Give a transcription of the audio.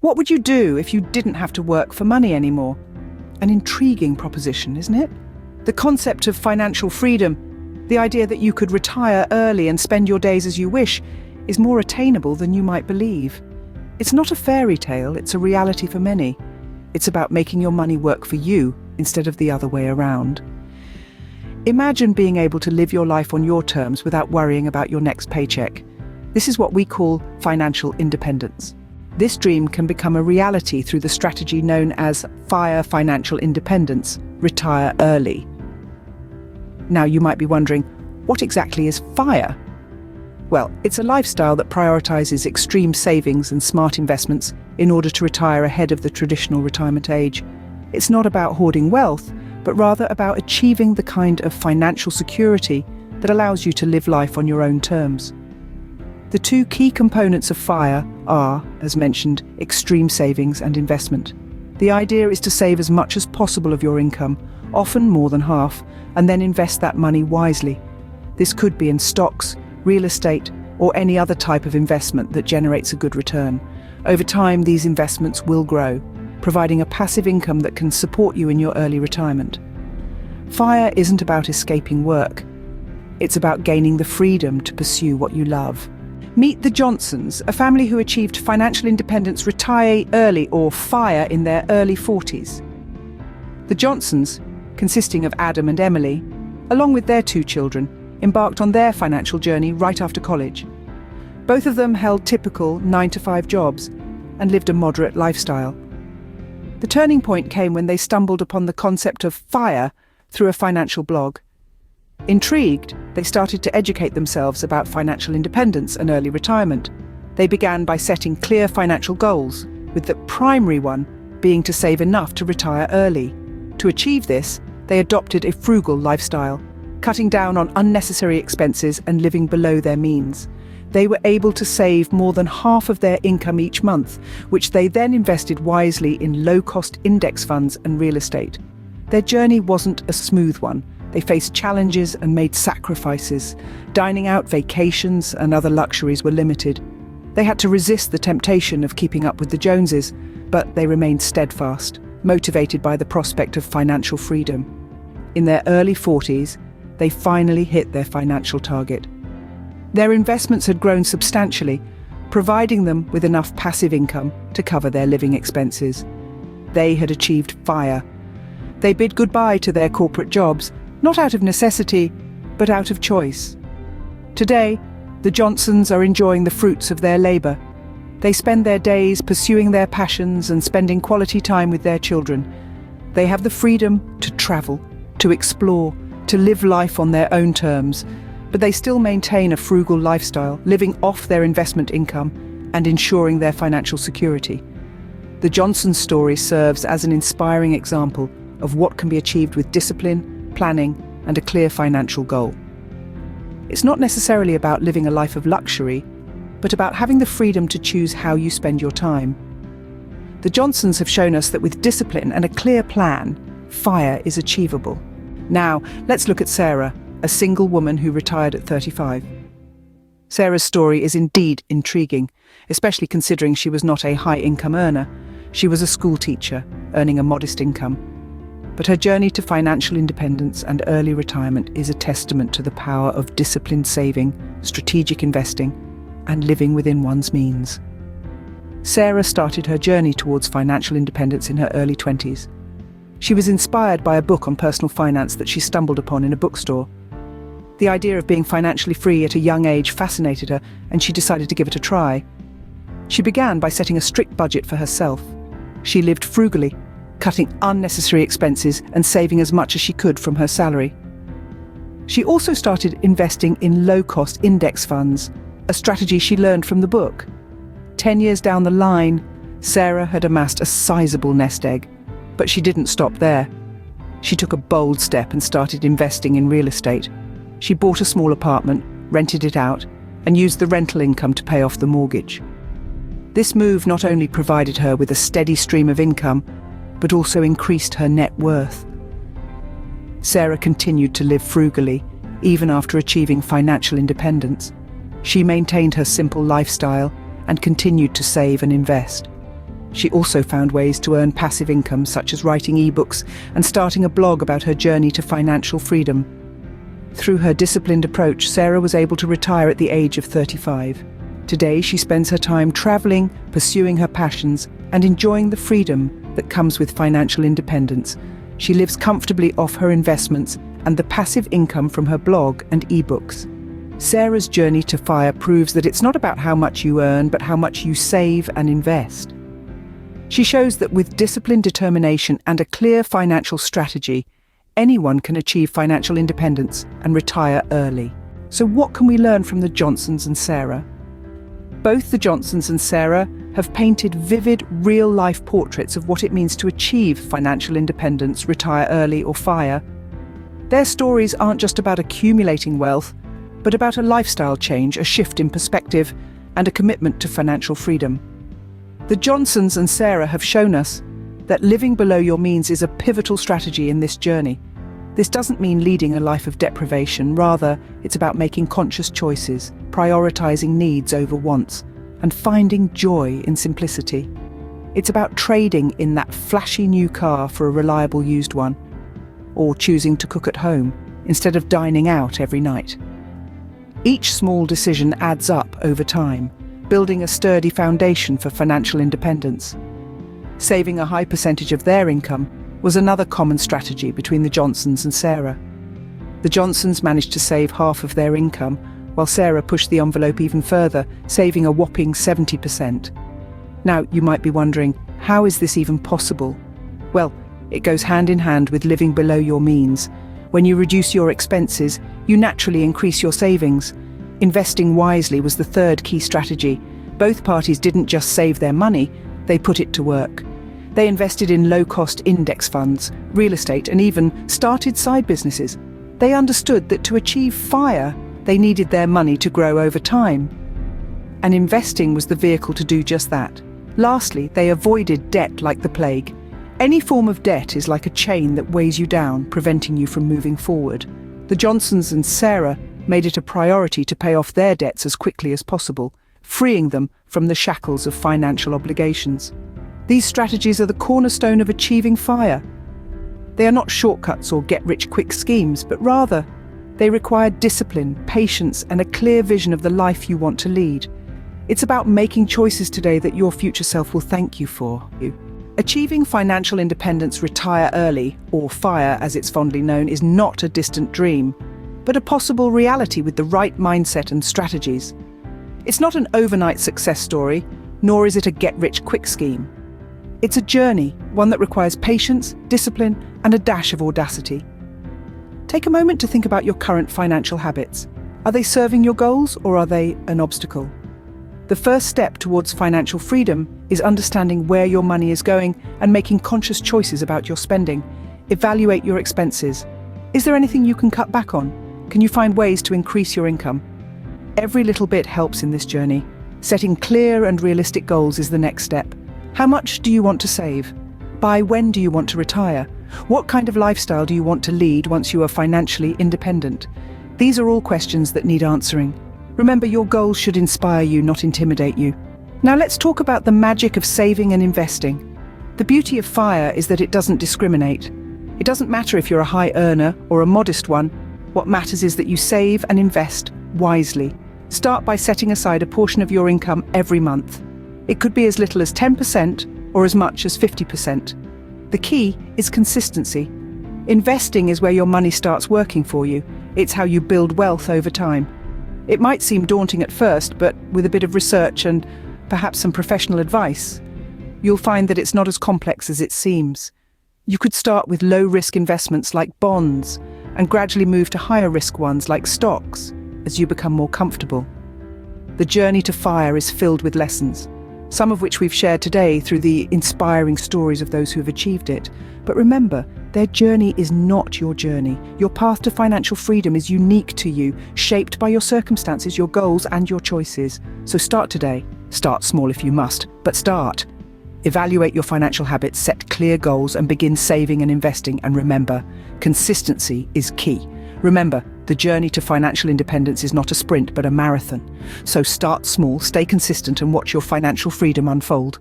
What would you do if you didn't have to work for money anymore? An intriguing proposition, isn't it? The concept of financial freedom, the idea that you could retire early and spend your days as you wish, is more attainable than you might believe. It's not a fairy tale, it's a reality for many. It's about making your money work for you instead of the other way around. Imagine being able to live your life on your terms without worrying about your next paycheck. This is what we call financial independence. This dream can become a reality through the strategy known as FIRE financial independence, retire early. Now you might be wondering, what exactly is FIRE? Well, it's a lifestyle that prioritizes extreme savings and smart investments in order to retire ahead of the traditional retirement age. It's not about hoarding wealth, but rather about achieving the kind of financial security that allows you to live life on your own terms. The two key components of FIRE are, as mentioned, extreme savings and investment. The idea is to save as much as possible of your income, often more than half, and then invest that money wisely. This could be in stocks, real estate, or any other type of investment that generates a good return. Over time, these investments will grow, providing a passive income that can support you in your early retirement. FIRE isn't about escaping work. It's about gaining the freedom to pursue what you love. Meet the Johnsons, a family who achieved financial independence retire early, or FIRE, in their early 40s. The Johnsons, consisting of Adam and Emily, along with their 2 children, embarked on their financial journey right after college. Both of them held typical 9-to-5 jobs and lived a moderate lifestyle. The turning point came when they stumbled upon the concept of FIRE through a financial blog. Intrigued, they started to educate themselves about financial independence and early retirement. They began by setting clear financial goals, with the primary one being to save enough to retire early. To achieve this, they adopted a frugal lifestyle, cutting down on unnecessary expenses and living below their means. They were able to save more than half of their income each month, which they then invested wisely in low-cost index funds and real estate. Their journey wasn't a smooth one. They faced challenges and made sacrifices. Dining out, vacations, and other luxuries were limited. They had to resist the temptation of keeping up with the Joneses, but they remained steadfast, motivated by the prospect of financial freedom. In their early 40s, they finally hit their financial target. Their investments had grown substantially, providing them with enough passive income to cover their living expenses. They had achieved FIRE. They bid goodbye to their corporate jobs, not out of necessity, but out of choice. Today, the Johnsons are enjoying the fruits of their labour. They spend their days pursuing their passions and spending quality time with their children. They have the freedom to travel, to explore, to live life on their own terms, but they still maintain a frugal lifestyle, living off their investment income and ensuring their financial security. The Johnson story serves as an inspiring example of what can be achieved with discipline, planning, and a clear financial goal. It's not necessarily about living a life of luxury, but about having the freedom to choose how you spend your time. The Johnsons have shown us that with discipline and a clear plan, FIRE is achievable. Now, let's look at Sarah, a single woman who retired at 35. Sarah's story is indeed intriguing, especially considering she was not a high-income earner. She was a school teacher, earning a modest income. But her journey to financial independence and early retirement is a testament to the power of disciplined saving, strategic investing, and living within one's means. Sarah started her journey towards financial independence in her early 20s. She was inspired by a book on personal finance that she stumbled upon in a bookstore. The idea of being financially free at a young age fascinated her, and she decided to give it a try. She began by setting a strict budget for herself. She lived frugally, cutting unnecessary expenses and saving as much as she could from her salary. She also started investing in low-cost index funds, a strategy she learned from the book. 10 years down the line, Sarah had amassed a sizable nest egg, but she didn't stop there. She took a bold step and started investing in real estate. She bought a small apartment, rented it out, and used the rental income to pay off the mortgage. This move not only provided her with a steady stream of income, but also increased her net worth. Sarah continued to live frugally, even after achieving financial independence. She maintained her simple lifestyle and continued to save and invest. She also found ways to earn passive income, such as writing ebooks and starting a blog about her journey to financial freedom. Through her disciplined approach, Sarah was able to retire at the age of 35. Today, she spends her time traveling, pursuing her passions, and enjoying the freedom that comes with financial independence. She lives comfortably off her investments and the passive income from her blog and ebooks. Sarah's journey to FIRE proves that it's not about how much you earn, but how much you save and invest. She shows that with disciplined determination and a clear financial strategy, anyone can achieve financial independence and retire early. So what can we learn from the Johnsons and Sarah? Both the Johnsons and Sarah have painted vivid, real-life portraits of what it means to achieve financial independence, retire early, or FIRE. Their stories aren't just about accumulating wealth, but about a lifestyle change, a shift in perspective, and a commitment to financial freedom. The Johnsons and Sarah have shown us that living below your means is a pivotal strategy in this journey. This doesn't mean leading a life of deprivation. Rather, it's about making conscious choices, prioritizing needs over wants, and finding joy in simplicity. It's about trading in that flashy new car for a reliable used one, or choosing to cook at home instead of dining out every night. Each small decision adds up over time, building a sturdy foundation for financial independence. Saving a high percentage of their income was another common strategy between the Johnsons and Sarah. The Johnsons managed to save half of their income, while Sarah pushed the envelope even further, saving a whopping 70%. Now, you might be wondering, how is this even possible? Well, it goes hand in hand with living below your means. When you reduce your expenses, you naturally increase your savings. Investing wisely was the third key strategy. Both parties didn't just save their money, they put it to work. They invested in low-cost index funds, real estate, and even started side businesses. They understood that to achieve FIRE, they needed their money to grow over time. And investing was the vehicle to do just that. Lastly, they avoided debt like the plague. Any form of debt is like a chain that weighs you down, preventing you from moving forward. The Johnsons and Sarah made it a priority to pay off their debts as quickly as possible, freeing them from the shackles of financial obligations. These strategies are the cornerstone of achieving FIRE. They are not shortcuts or get-rich-quick schemes, but rather, they require discipline, patience, and a clear vision of the life you want to lead. It's about making choices today that your future self will thank you for. Achieving financial independence, retire early, or FIRE as it's fondly known, is not a distant dream, but a possible reality with the right mindset and strategies. It's not an overnight success story, nor is it a get-rich-quick scheme. It's a journey, one that requires patience, discipline, and a dash of audacity. Take a moment to think about your current financial habits. Are they serving your goals, or are they an obstacle? The first step towards financial freedom is understanding where your money is going and making conscious choices about your spending. Evaluate your expenses. Is there anything you can cut back on? Can you find ways to increase your income? Every little bit helps in this journey. Setting clear and realistic goals is the next step. How much do you want to save? By when do you want to retire? What kind of lifestyle do you want to lead once you are financially independent? These are all questions that need answering. Remember, your goals should inspire you, not intimidate you. Now let's talk about the magic of saving and investing. The beauty of FIRE is that it doesn't discriminate. It doesn't matter if you're a high earner or a modest one. What matters is that you save and invest wisely. Start by setting aside a portion of your income every month. It could be as little as 10% or as much as 50%. The key is consistency. Investing is where your money starts working for you. It's how you build wealth over time. It might seem daunting at first, but with a bit of research and perhaps some professional advice, you'll find that it's not as complex as it seems. You could start with low-risk investments like bonds and gradually move to higher-risk ones like stocks as you become more comfortable. The journey to FIRE is filled with lessons, some of which we've shared today through the inspiring stories of those who have achieved it. But remember, their journey is not your journey. Your path to financial freedom is unique to you, shaped by your circumstances, your goals, and your choices. So start today. Start small if you must, but start. Evaluate your financial habits, set clear goals, and begin saving and investing. And remember, consistency is key. Remember, the journey to financial independence is not a sprint, but a marathon. So start small, stay consistent, and watch your financial freedom unfold.